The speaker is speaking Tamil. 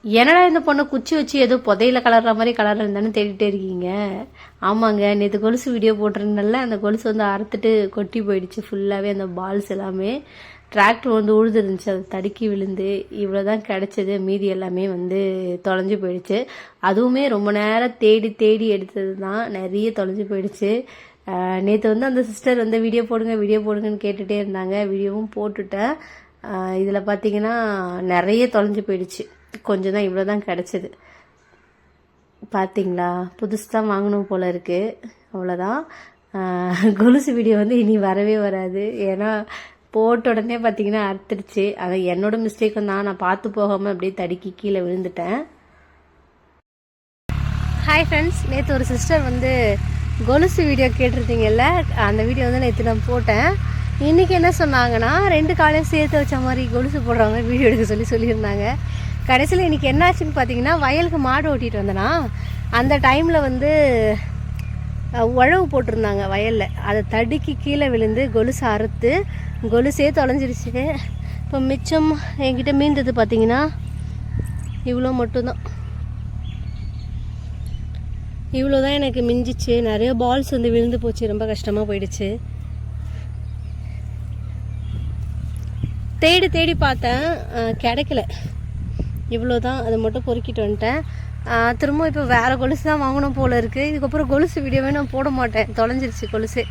என்னடா இந்த பொண்ணை குச்சி வச்சு ஏதோ புதையில கலர்ற மாதிரி கலர் இருந்தானு தேடிட்டே இருக்கீங்க. ஆமாங்க, நேற்று கொலுசு வீடியோ போட்டிருந்தேன்ல, அந்த கொலுசு வந்து அறுத்துட்டு கொட்டி போயிடுச்சு ஃபுல்லாகவே. அந்த பால்ஸ் எல்லாமே டிராக்டர் வந்து உழுது இருந்துச்சு, அது தடுக்கி விழுந்து இவ்வளோதான் கிடச்சிது. மீதி எல்லாமே வந்து தொலைஞ்சு போயிடுச்சு. அதுவுமே ரொம்ப நேரம் தேடி தேடி எடுத்தது தான், நிறைய தொலைஞ்சு போயிடுச்சு. நேற்று வந்து அந்த சிஸ்டர் வந்து வீடியோ போடுங்கன்னு கேட்டுகிட்டே இருந்தாங்க. வீடியோவும் போட்டுட்டேன். இதில் பார்த்தீங்கன்னா நிறைய தொலைஞ்சு போயிடுச்சு. கொஞ்சம் தான், இவ்வளோ தான் கிடச்சிது. பார்த்தீங்களா, புதுசு தான் வாங்கணும் போல் இருக்குது. அவ்வளோதான். கொலுசு வீடியோ வந்து இனி வரவே வராது. ஏன்னா போட்ட உடனே பார்த்தீங்கன்னா அறுத்துடுச்சு. அதை என்னோட மிஸ்டேக்கும் தான், நான் பார்த்து போகாமல் அப்படியே தடுக்கி கீழே விழுந்துட்டேன். ஹாய் ஃப்ரெண்ட்ஸ், நேற்று ஒரு சிஸ்டர் வந்து கொலுசு வீடியோ கேட்டிருந்தீங்கல்ல, அந்த வீடியோ வந்து நேற்று நான் போட்டேன். இன்றைக்கி என்ன சொன்னாங்கன்னா, 2 காலையும் சேர்த்து வச்ச மாதிரி கொலுசு போடுறவங்க வீடியோ எடுக்க சொல்லியிருந்தாங்க. கடைசியில் இன்றைக்கி என்னாச்சுன்னு பார்த்தீங்கன்னா, வயலுக்கு மாடு ஓட்டிகிட்டு வந்தேன்னா, அந்த டைமில் வந்து உழவு போட்டிருந்தாங்க வயலில். அதை தடுக்கி கீழே விழுந்து கொலுசு அறுத்து கொலுசே தொலைஞ்சிருச்சு. இப்போ மிச்சம் என்கிட்ட மீந்தது பார்த்தீங்கன்னா இவ்வளோ மட்டும்தான். இவ்வளோ தான் எனக்கு மிஞ்சிச்சு. நிறைய பால்ஸ் வந்து விழுந்து போச்சு, ரொம்ப கஷ்டமாக போயிடுச்சு. தேடி தேடி பார்த்தேன், கிடைக்கல. இவ்வளோ தான், அதை மட்டும் பொறுக்கிட்டு வந்துட்டேன். திரும்ப இப்போ வேறு கொலுசு தான் வாங்கணும் போல் இருக்குது. இதுக்கப்புறம் கொலுசு வீடியோவே நான் போட மாட்டேன், தொலைஞ்சிருச்சு கொலுசு.